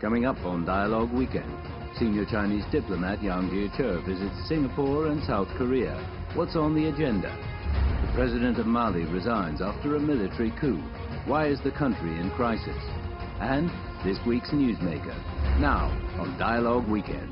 Coming up on Dialogue Weekend, senior Chinese diplomat Yang Jiechi visits Singapore and South Korea. What's on the agenda? The president of Mali resigns after a military coup. Why is the country in crisis? And this week's newsmaker. Now on Dialogue Weekend.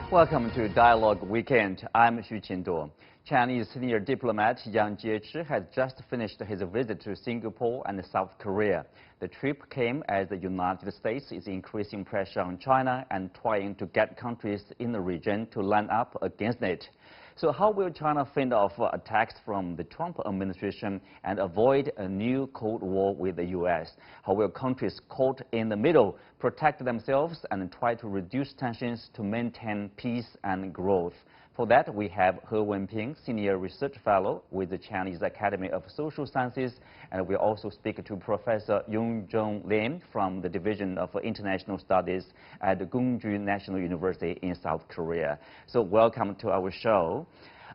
Welcome to Dialogue Weekend. I'm Xu Qinduo. Chinese senior diplomat Yang Jiechi has just finished his visit to Singapore and South Korea. The trip came as the United States is increasing pressure on China and trying to get countries in the region to line up against it. So how will China fend off attacks from the Trump administration and avoid a new Cold War with the U.S.? How will countries caught in the middle protect themselves and try to reduce tensions to maintain peace and growth? For that, we have He Wenping, Senior Research Fellow with the Chinese Academy of Social Sciences, and we also speak to Professor Yongzhong Lim from the Division of International Studies at Gongju National University in South Korea. So welcome to our show.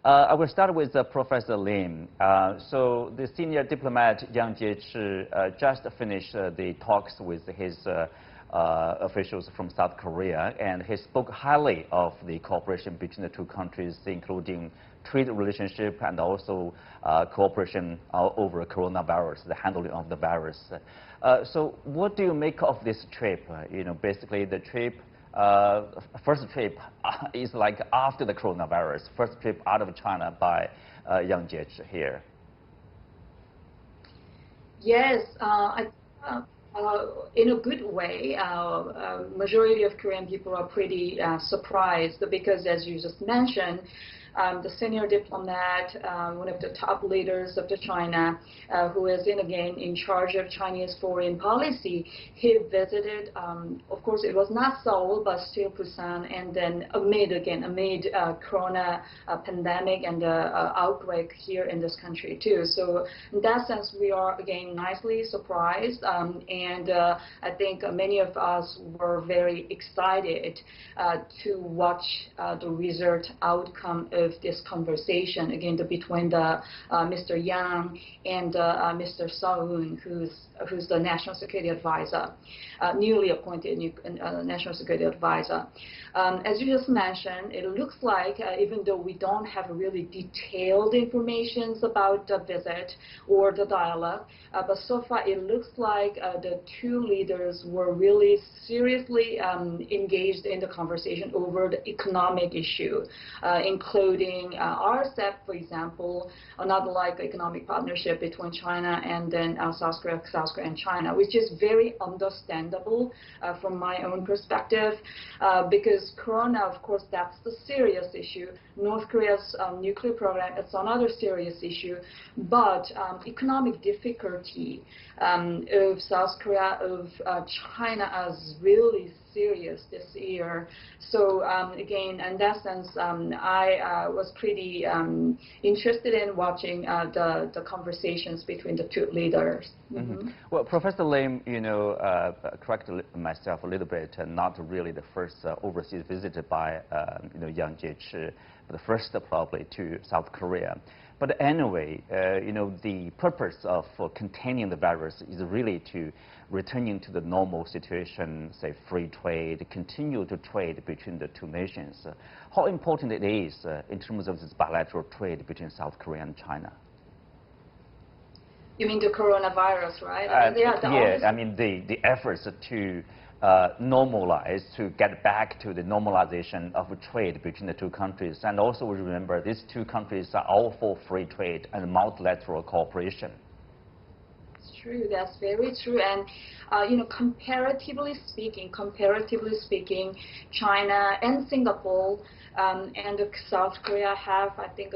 I will start with Professor Lim. So the senior diplomat Yang Jiechi just finished the talks with his officials from South Korea, and he spoke highly of the cooperation between the two countries, including trade relationship and also cooperation over coronavirus, the handling of the virus. So what do you make of this trip? Basically the trip, first trip is like after the coronavirus, first trip out of China by Yang Jiechi here. Yes, in a good way, majority of Korean people are pretty surprised because, as you just mentioned, the senior diplomat, one of the top leaders of China, who is again in charge of Chinese foreign policy, he visited, of course it was not Seoul, but still Busan, and then amid corona pandemic and outbreak here in this country too. So in that sense, we are again nicely surprised, and I think many of us were very excited to watch the result outcome of this conversation again between Mr. Yang and Mr. Seung, who's the National Security Advisor, newly appointed National Security Advisor. As you just mentioned, it looks like even though we don't have really detailed information about the visit or the dialogue, but so far it looks like the two leaders were really seriously engaged in the conversation over the economic issue, including RCEP, for example, another like economic partnership between China and then South Korea and China, which is very understandable from my own perspective, because Corona, of course, that's the serious issue. North Korea's nuclear program, it's another serious issue, but economic difficulty of South Korea, of China is really serious this year. So again, in that sense, I was pretty interested in watching the conversations between the two leaders. Mm-hmm. Well, Professor Lim, corrected myself a little bit, not really the first overseas visit by Yang Jiechi, but the first probably to South Korea. But anyway, the purpose of containing the virus is really to returning to the normal situation, say free trade, continue to trade between the two nations. How important it is in terms of this bilateral trade between South Korea and China? You mean the coronavirus, right? I mean the efforts to normalize, to get back to the normalization of trade between the two countries. And also remember, these two countries are all for free trade and multilateral cooperation. It's true, that's very true. And comparatively speaking, China and Singapore and South Korea have, I think,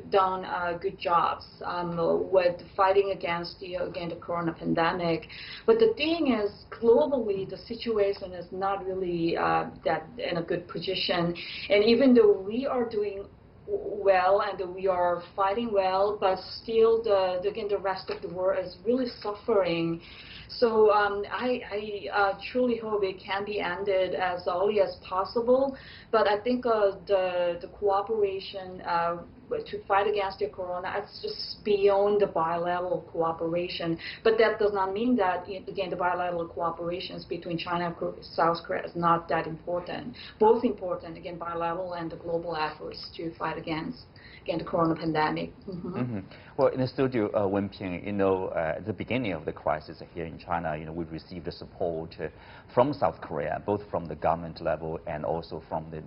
done good jobs with fighting against the corona pandemic. But the thing is, globally, the situation is not really that in a good position. And even though we are doing well and we are fighting well, but still the rest of the world is really suffering. So I truly hope it can be ended as early as possible. But I think the cooperation to fight against the corona, it's just beyond the bilateral cooperation. But that does not mean that, again, the bilateral cooperations between China and South Korea is not that important. Both important, again, bilateral and the global efforts to fight against the corona pandemic. Well, in the studio, Wenping, at the beginning of the crisis here in China, we received the support from South Korea, both from the government level and also from the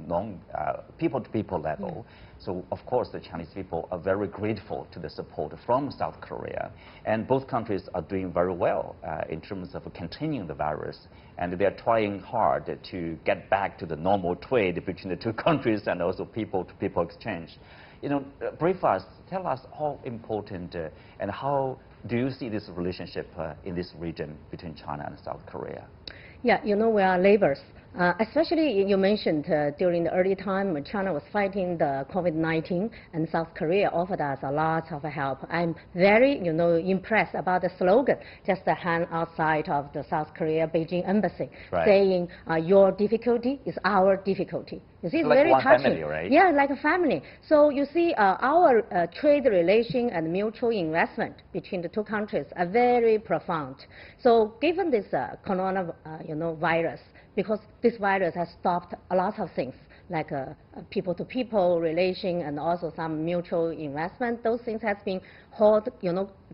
people-to-people level. So, of course, the Chinese people are very grateful to the support from South Korea. And both countries are doing very well in terms of containing the virus. And they're trying hard to get back to the normal trade between the two countries and also people-to-people exchange. Brief us, tell us how important and how do you see this relationship in this region between China and South Korea? Yeah, we are neighbors. Especially, you mentioned during the early time when China was fighting the COVID-19 and South Korea offered us a lot of help. I'm very, impressed about the slogan, just a hand outside of the South Korea Beijing embassy, saying, your difficulty is our difficulty. You see, it's like very one touching. Family, right? Yeah, like a family. So you see, our trade relation and mutual investment between the two countries are very profound. So given this corona, virus, because this virus has stopped a lot of things, like people-to-people relation and also some mutual investment. Those things have been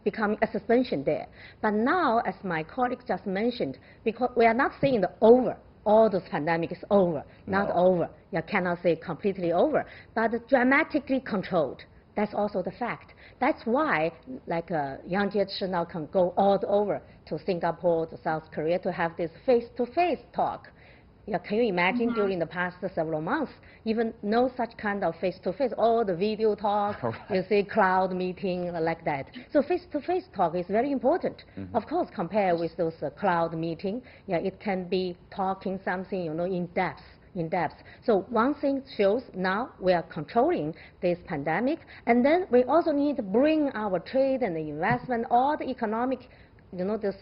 becoming a suspension there. But now, as my colleague just mentioned, because we are not saying the over, all this pandemic is over, not over. You cannot say completely over, but dramatically controlled. That's also the fact. That's why, like Yang Jiechi now can go all over to Singapore, to South Korea, to have this face-to-face talk. Yeah, can you imagine during the past several months, even no such kind of face-to-face, all the video talk, you see cloud meeting like that. So face-to-face talk is very important. Of course, compared with those cloud meeting, yeah, it can be talking something, in depth. So one thing shows now we are controlling this pandemic, and then we also need to bring our trade and the investment, all the economic, this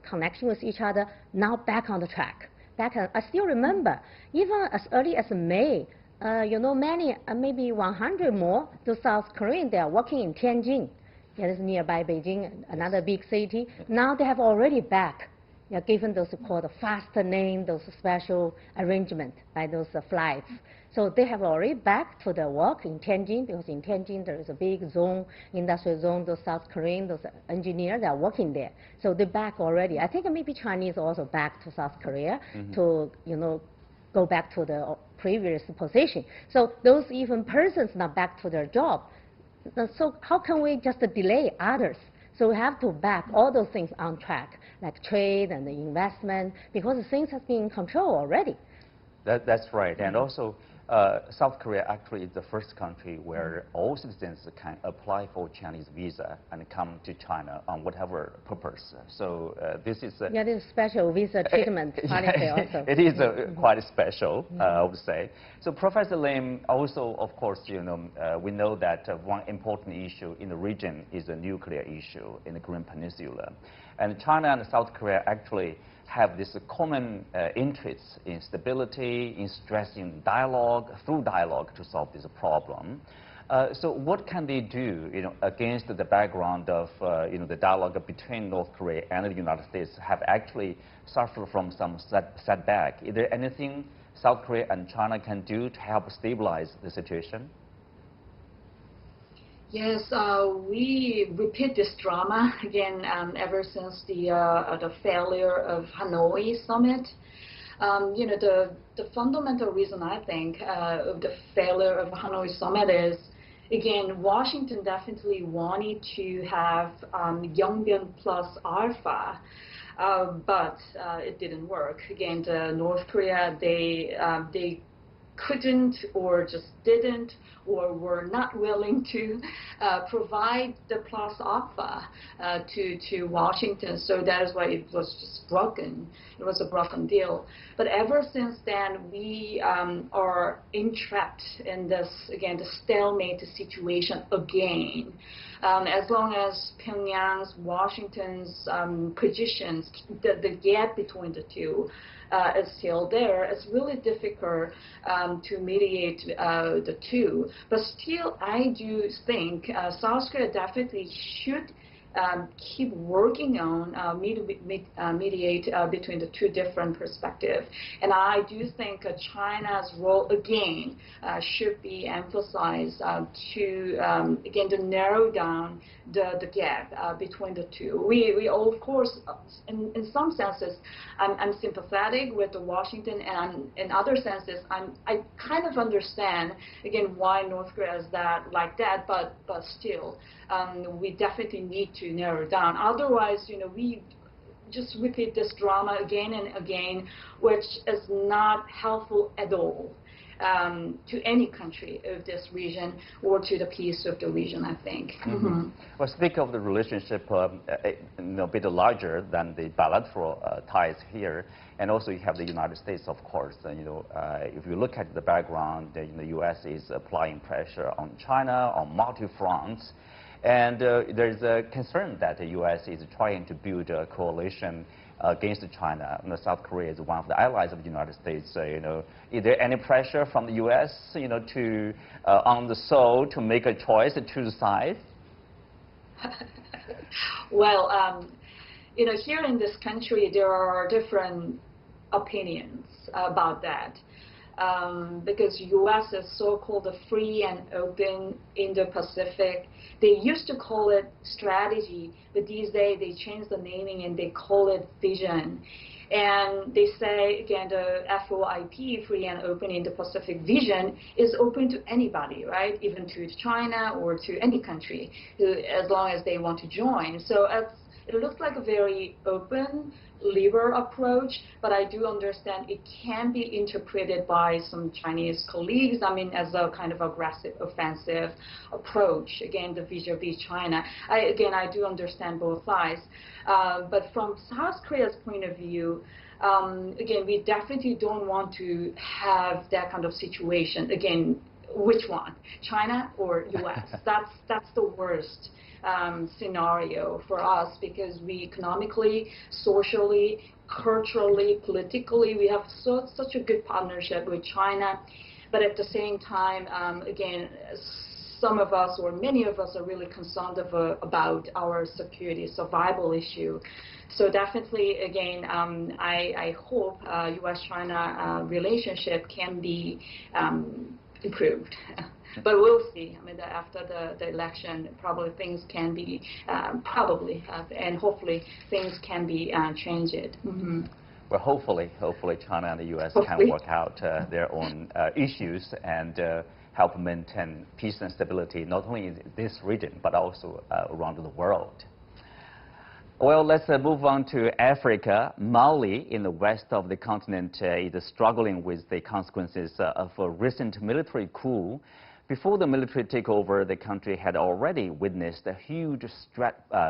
connection with each other now back on the track. I still remember, even as early as May, many, maybe 100 more, the South Koreans, they are working in Tianjin. Yeah, it's nearby Beijing, another big city. Now they have already back. Yeah, given those called faster name, those special arrangement by those flights. So they have already back to their work in Tianjin, because in Tianjin there is a big zone, industrial zone, those South Korean, those engineers, they are working there. So they're back already. I think maybe Chinese also back to South Korea to, go back to the previous position. So those even persons not back to their job. So how can we just delay others? So we have to back all those things on track, like trade and the investment, because the things have been in control already. That's right. And also, South Korea actually is the first country where all citizens can apply for Chinese visa and come to China on whatever purpose. So this is yeah, this is special visa treatment policy also. It is quite special, I would say. So Professor Lim, also, of course, we know that one important issue in the region is a nuclear issue in the Korean Peninsula, and China and South Korea actually have this common interests in stability, in stressing dialogue, through dialogue to solve this problem. So what can they do, against the background of, the dialogue between North Korea and the United States have actually suffered from some setback? Is there anything South Korea and China can do to help stabilize the situation? Yes, we repeat this drama again ever since the failure of Hanoi summit. The fundamental reason I think of the failure of Hanoi summit is, again, Washington definitely wanted to have Yongbyon plus Alpha, but it didn't work. Again, the North Korea, they couldn't or just didn't or were not willing to provide the plus alpha to Washington. So that is why it was just broken. It was a broken deal. But ever since then, we are entrapped in this, again, the stalemate situation again. As long as Pyongyang's, Washington's positions, the gap between the two is still there, it's really difficult to mediate the two. But still, I do think South Korea definitely should keep working on mediate between the two different perspectives. And I do think China's role again should be emphasized to again to narrow down the gap between the two. We all, of course, in some senses, I'm sympathetic with the Washington, and in other senses, I kind of understand again why North Korea is like that, but still, we definitely need to narrow down. Otherwise, we just repeat this drama again and again, which is not helpful at all to any country of this region or to the peace of the region, I think. Well, speak of the relationship a bit larger than the bilateral ties here, and also you have the United States, of course. If you look at the background, the U.S. is applying pressure on China on multi fronts. And there's a concern that the U.S. is trying to build a coalition against China. And South Korea is one of the allies of the United States. Is there any pressure from the U.S. To on the Seoul to make a choice to choose sides? Well, here in this country, there are different opinions about that. Because U.S. is so-called free and open Indo-Pacific. They used to call it strategy, but these days they changed the naming and they call it vision. And they say, again, the FOIP, free and open Indo-Pacific vision, is open to anybody, right? Even to China or to any country, as long as they want to join. So it looks like a very open, liberal approach, but I do understand it can be interpreted by some Chinese colleagues, as a kind of aggressive, offensive approach, again, the vis-a-vis China. I do understand both sides. But from South Korea's point of view, again, we definitely don't want to have that kind of situation. Again, which one, China or U.S.? That's the worst scenario for us, because we economically, socially, culturally, politically, we have such a good partnership with China. But at the same time, again, some of us or many of us are really concerned about our security survival issue. So definitely, again, I hope U.S.-China relationship can be improved. But we'll see. After the election, probably things can be, and hopefully things can be changed. Well, hopefully China and the U.S. can work out their own issues and help maintain peace and stability, not only in this region, but also around the world. Well, let's move on to Africa. Mali, in the west of the continent, is struggling with the consequences of a recent military coup. Before the military takeover, the country had already witnessed a huge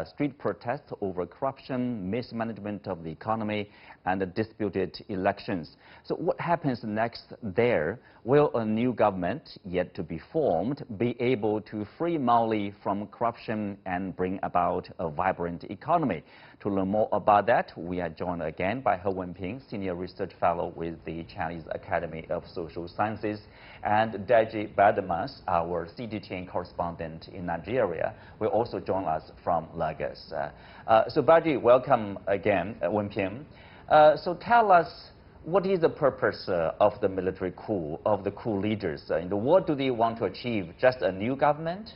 street protest over corruption, mismanagement of the economy, and disputed elections. So what happens next there? Will a new government, yet to be formed, be able to free Mali from corruption and bring about a vibrant economy? To learn more about that, we are joined again by He Wenping, Senior Research Fellow with the Chinese Academy of Social Sciences, and Deji Badamas, our CGTN correspondent in Nigeria, will also join us from Lagos. So Baji, welcome again, Wenping. So tell us, what is the purpose of the military coup, of the coup leaders? What do they want to achieve? Just a new government?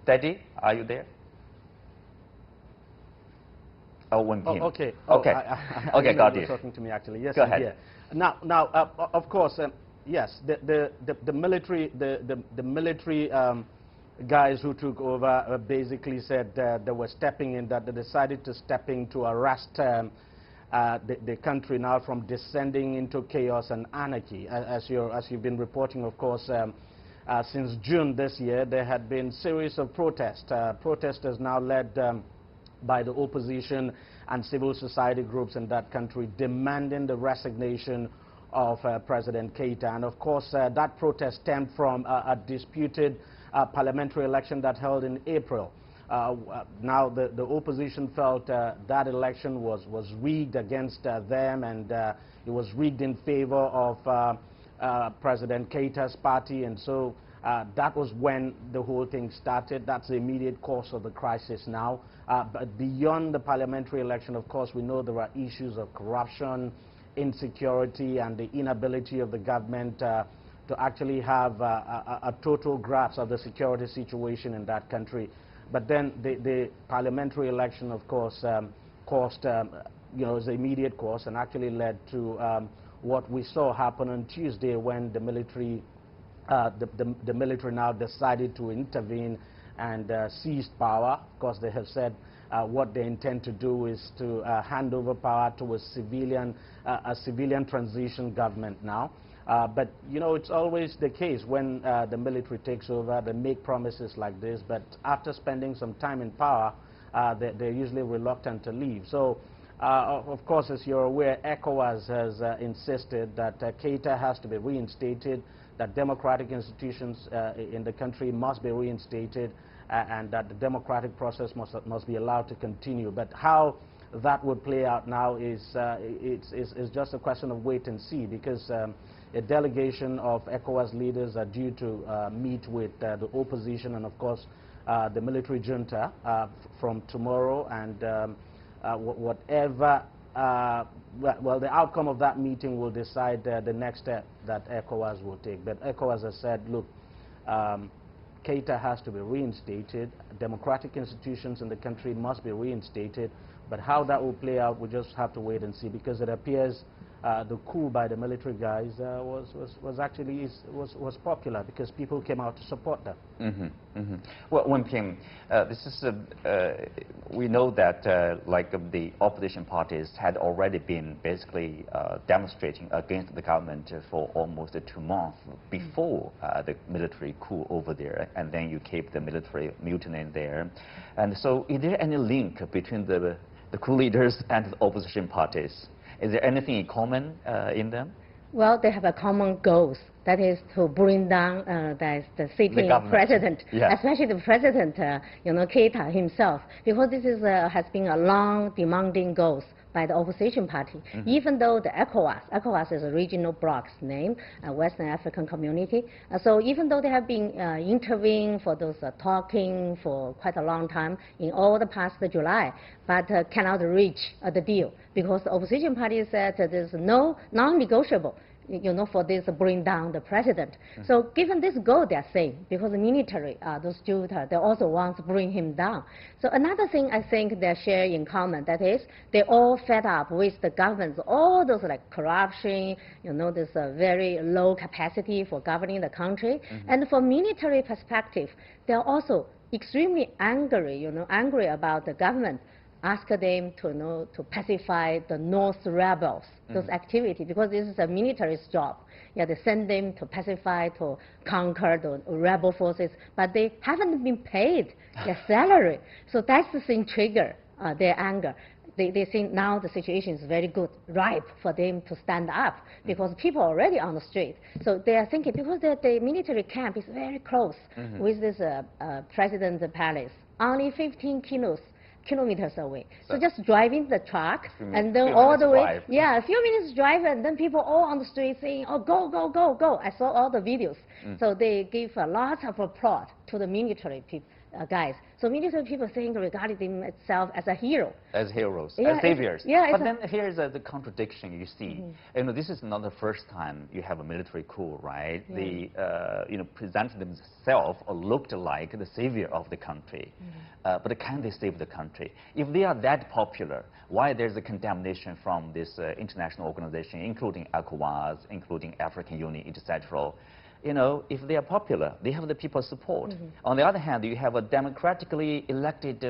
Deji, are you there? Oh, Wenping. Okay. Okay. Okay, got you. Talking to me actually. Yes. Go ahead. Yeah. Now, of course, yes. The military guys who took over basically said they were stepping in. That they decided to step in to arrest the country now from descending into chaos and anarchy. As you've been reporting, of course. Since June this year, there had been series of protests. Protesters now led by the opposition and civil society groups in that country demanding the resignation of President Keita. And of course, that protest stemmed from a disputed parliamentary election that held in April. Now the opposition felt that election was rigged against them, and it was rigged in favor of President Keita's party, and so that was when the whole thing started. That's the immediate cause of the crisis now. But beyond the parliamentary election, of course, we know there are issues of corruption, insecurity, and the inability of the government to actually have a total grasp of the security situation in that country. But then the parliamentary election, of course, caused, is the immediate cause, and actually led to what we saw happen on Tuesday when the military, the military now decided to intervene and seized power. Of course, they have said what they intend to do is to hand over power to a civilian transition government now. But, it's always the case when the military takes over, they make promises like this, but after spending some time in power, they're usually reluctant to leave. So, of course, as you're aware, ECOWAS has insisted that Keita has to be reinstated, that democratic institutions in the country must be reinstated, and that the democratic process must be allowed to continue. But how that would play out now is it's just a question of wait and see, because a delegation of ECOWAS leaders are due to meet with the opposition and, of course, the military junta from tomorrow, and whatever, well, the outcome of that meeting will decide the next step that ECOWAS will take. But ECOWAS has said, look, Keita has to be reinstated, democratic institutions in the country must be reinstated, but how that will play out, we just have to wait and see, because it appears the coup by the military guys was popular, because people came out to support them. Well, one thing, this is we know that like the opposition parties had already been basically demonstrating against the government for almost 2 months before the military coup over there, and then you keep the military mutiny there. And so, is there any link between the coup leaders and the opposition parties? Is there anything in common in them? Well, they have a common goal. That is to bring down the sitting president, especially the president, Keita himself, because this is has been a long demanding goal by the opposition party. Even though the ECOWAS is a regional bloc's name, a Western African community, so even though they have been intervening for those talking for quite a long time in all the past July, but cannot reach the deal, because the opposition party said there's no non-negotiable, for this bring down the president. So given this goal, they're saying, because the military, those junta, they also want to bring him down. So another thing I think they share in common, that is, they all fed up with the government's, all those like corruption, this very low capacity for governing the country. And from military perspective, they're also extremely angry, angry about the government. Ask them to pacify the North rebels, those activities, because this is a military's job. Yeah, they send them to pacify, to conquer the rebel forces, but they haven't been paid their salary. So that's the thing trigger their anger. They think now the situation is very good, ripe for them to stand up, because people are already on the street. So they are thinking, because the military camp is very close with this president's palace, only 15 kilometers away. So just driving the truck and then all the way, a few minutes drive, and then people all on the street saying, oh, go, go, go, go. I saw all the videos. So they give a lot of applause to the military people. Guys. So military people think regarding them itself as a hero. As heroes, as saviors. But then here's the contradiction you see. This is not the first time you have a military coup, right? They, present themselves or looked like the savior of the country. But can they save the country? If they are that popular, why there's a condemnation from this international organization, including ECOWAS, including African Union, etc.? If they are popular, they have the people's support. On the other hand, you have a democratically elected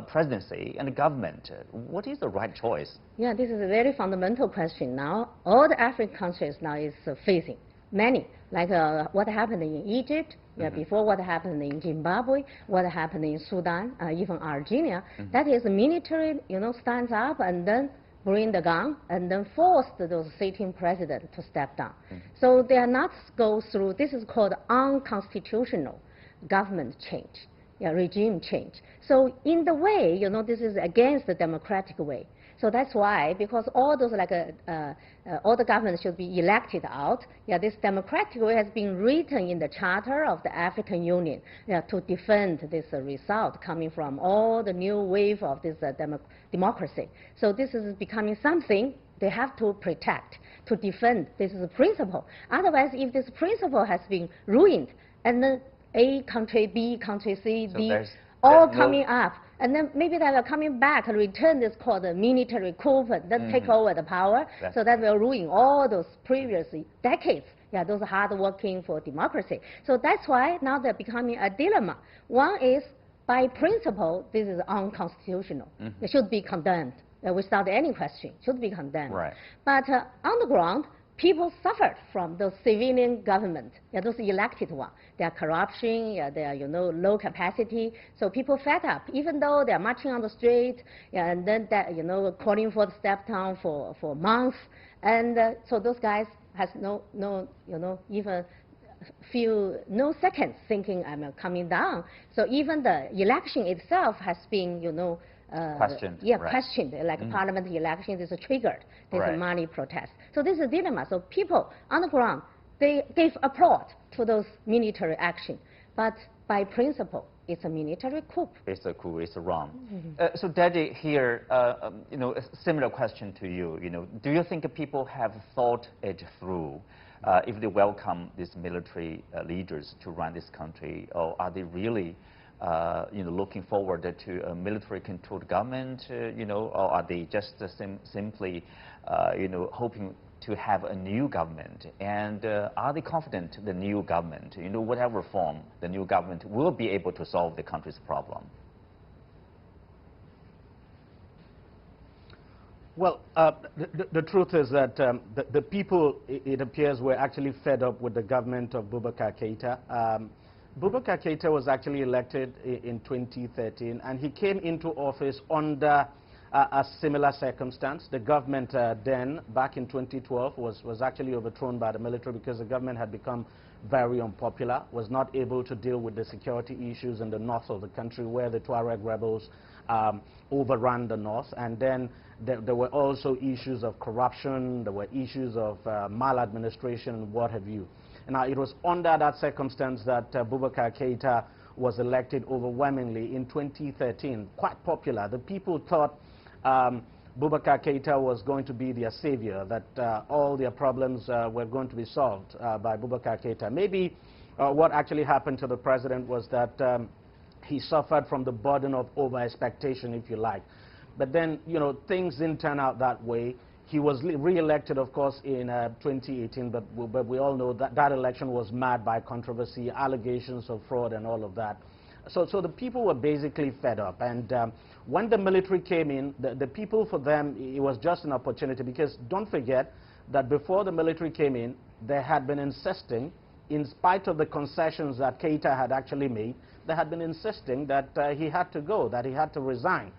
presidency and government. What is the right choice? Yeah, this is a very fundamental question now. All the African countries now is facing many, like what happened in Egypt, before what happened in Zimbabwe, what happened in Sudan, even Argentina. That is, the military, stands up and then bring the gun and then force those sitting president to step down. So they are not go through, this is called unconstitutional government change, regime change. So in the way, this is against the democratic way. So that's why, because all those all the governments should be elected out. This democratic way has been written in the charter of the African Union to defend this result coming from all the new wave of this democracy. So this is becoming something they have to protect, to defend. This is a principle. Otherwise, if this principle has been ruined, and then A country, B country, C, so D, all coming up. And then maybe they are coming back and return this called a military coup, and then take over the power. So that will ruin all those previous decades. Those hard working for democracy. So that's why now they're becoming a dilemma. One is, by principle, this is unconstitutional. It should be condemned without any question. Should be condemned. Right. But on the ground, people suffered from those civilian government, those elected ones. Their corruption, their low capacity. So people fed up, even though they're marching on the street, and then that calling for the step down for months, and so those guys has even no seconds thinking I'm coming down. So even the election itself has been questioned. Right. Questioned. Like parliament elections is triggered. There's a Mali protest. So this is a dilemma. So people on the ground, they gave applaud to those military action, but by principle, it's a military coup. It's a coup. It's wrong. So, Daddy, here, a similar question to you. Do you think people have thought it through? If they welcome these military leaders to run this country, or are they really looking forward to a military-controlled government, or are they just simply, hoping to have a new government? And are they confident the new government, whatever form the new government will be able to solve the country's problem? Well, the truth is that the people, it appears, were actually fed up with the government of Boubacar Keïta. Boubacar Keïta was actually elected in 2013, and he came into office under a similar circumstance. The government then, back in 2012, was actually overthrown by the military because the government had become very unpopular, was not able to deal with the security issues in the north of the country, where the Tuareg rebels overran the north. And then there were also issues of corruption, there were issues of maladministration and what have you. Now, it was under that circumstance that Boubacar Keïta was elected overwhelmingly in 2013, quite popular. The people thought Boubacar Keïta was going to be their savior, that all their problems were going to be solved by Boubacar Keïta. Maybe what actually happened to the president was that he suffered from the burden of over-expectation, if you like. But then, things didn't turn out that way. He was re-elected, of course, in 2018, but we all know that that election was marred by controversy, allegations of fraud and all of that. So the people were basically fed up. And when the military came in, the people, for them, it was just an opportunity, because don't forget that before the military came in, they had been insisting, in spite of the concessions that Keïta had actually made, they had been insisting that he had to go, that he had to resign.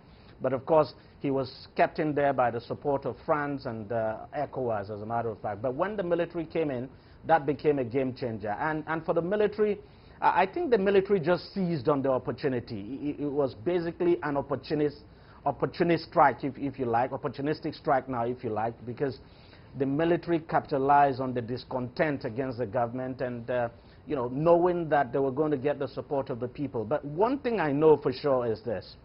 But of course, he was kept in there by the support of France and ECOWAS, as a matter of fact. But when the military came in, that became a game changer. And for the military, I think the military just seized on the opportunity. It was basically an opportunist strike, if you like, opportunistic strike now, if you like, because the military capitalized on the discontent against the government and, knowing that they were going to get the support of the people. But one thing I know for sure is this.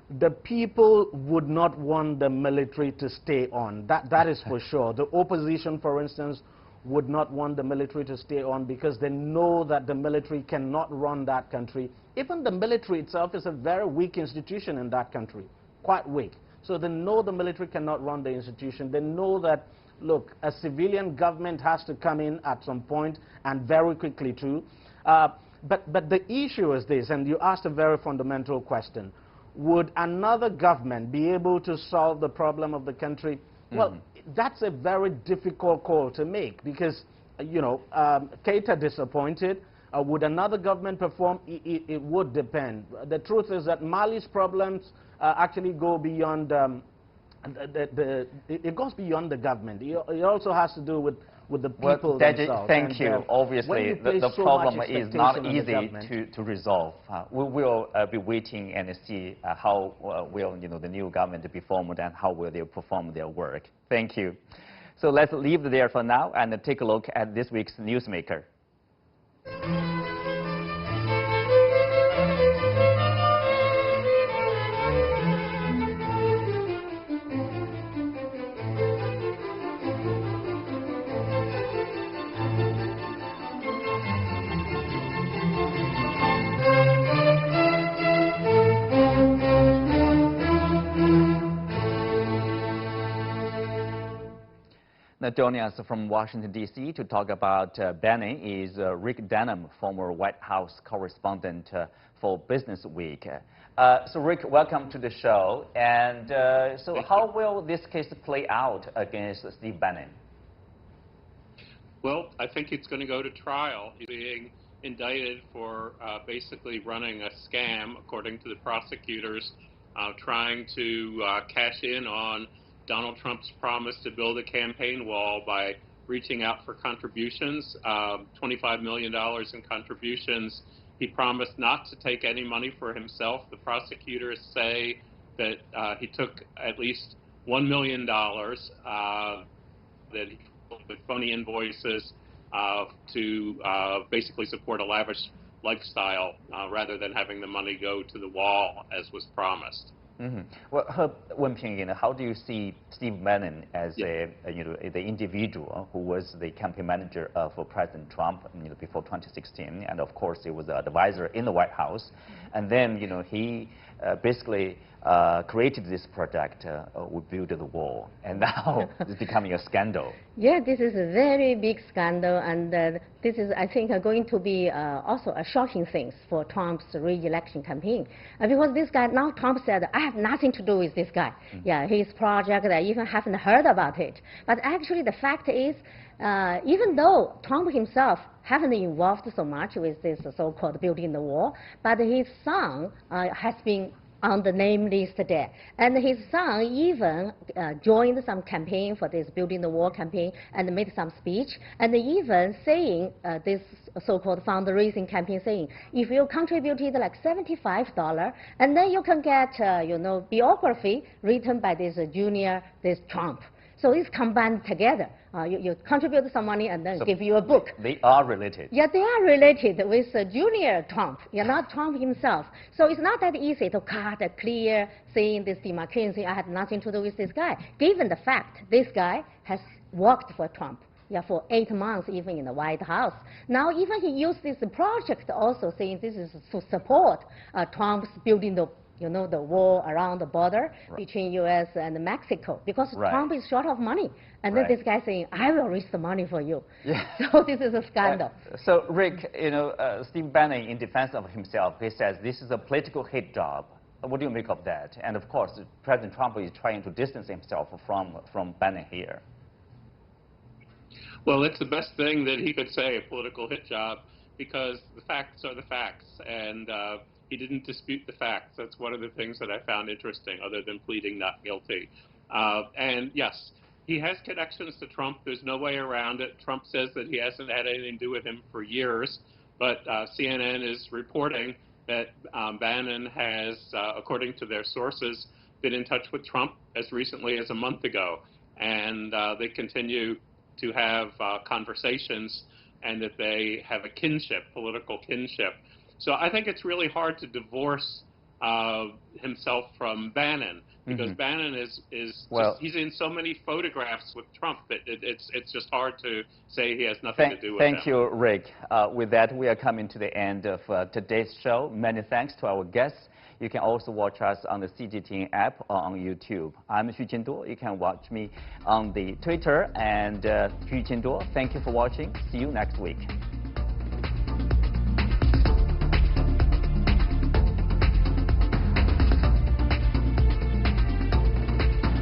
The people would not want the military to stay on. That is for sure. The opposition, for instance, would not want the military to stay on because they know that the military cannot run that country. Even the military itself is a very weak institution in that country, quite weak. So they know the military cannot run the institution. They know that, look, a civilian government has to come in at some point, and very quickly too. But the issue is this, and you asked a very fundamental question. Would another government be able to solve the problem of the country? Well, that's a very difficult call to make because, Keïta disappointed. Would another government perform? It would depend. The truth is that Mali's problems actually go beyond it goes beyond the government. It also has to do with the people themselves. Thank you. Obviously, the problem is not easy to resolve. We will be waiting and see how will the new government be formed and how will they perform their work. Thank you. So let's leave it there for now and take a look at this week's Newsmaker. Now, joining us from Washington, D.C. to talk about Bannon is Rick Denham, former White House correspondent for Business Week. So, Rick, welcome to the show. And so how will this case play out against Steve Bannon? Well, I think it's going to go to trial. He's being indicted for basically running a scam, according to the prosecutors, trying to cash in on Donald Trump's promise to build a campaign wall by reaching out for contributions, $25 million in contributions. He promised not to take any money for himself. The prosecutors say that he took at least $1 million that he with phony invoices to basically support a lavish lifestyle rather than having the money go to the wall as was promised. Mm-hmm. Well, Herb Wenping, how do you see Steve Bannon as the individual who was the campaign manager for President Trump, before 2016, and of course he was the advisor in the White House, and then he basically created this project, We Build the Wall, and now it's becoming a scandal. Yeah, this is a very big scandal, and this is, I think, going to be also a shocking thing for Trump's re-election campaign. Because this guy, now Trump said, I have nothing to do with this guy. Mm-hmm. Yeah, his project, I even haven't heard about it. But actually the fact is, even though Trump himself haven't involved so much with this so-called building the wall, but his son has been on the name list there. And his son even joined some campaign for this Building the Wall campaign and made some speech, and even saying this so-called fundraising campaign saying, if you contributed like $75, and then you can get, biography written by this Trump. So it's combined together. You contribute some money and then give you a book. They are related. Yeah, they are related with junior Trump, not Trump himself. So it's not that easy to cut a clear saying this demarcation, saying I had nothing to do with this guy, given the fact this guy has worked for Trump. Yeah, for 8 months, even in the White House. Now, even he used this project also saying this is to support Trump's building the the wall around the border between U.S. and Mexico, because Trump is short of money. And then this guy saying, I will raise the money for you. Yeah. So this is a scandal. So, Rick, Steve Bannon, in defense of himself, he says this is a political hit job. What do you make of that? And of course, President Trump is trying to distance himself from Bannon here. Well, it's the best thing that he could say, a political hit job, because the facts are the facts. And he didn't dispute the facts. That's one of the things that I found interesting, other than pleading not guilty. And yes, he has connections to Trump. There's no way around it. Trump says that he hasn't had anything to do with him for years, but CNN is reporting that Bannon has, according to their sources, been in touch with Trump as recently as a month ago. And they continue to have conversations, and that they have a kinship, political kinship. So I think it's really hard to divorce himself from Bannon, because Bannon is he's in so many photographs with Trump that it's just hard to say he has nothing to do with him. Thank you, Rick. With that, we are coming to the end of today's show. Many thanks to our guests. You can also watch us on the CGTN app or on YouTube. I'm Xu Qinduo. You can watch me on the Twitter and Xu Qinduo. Thank you for watching. See you next week.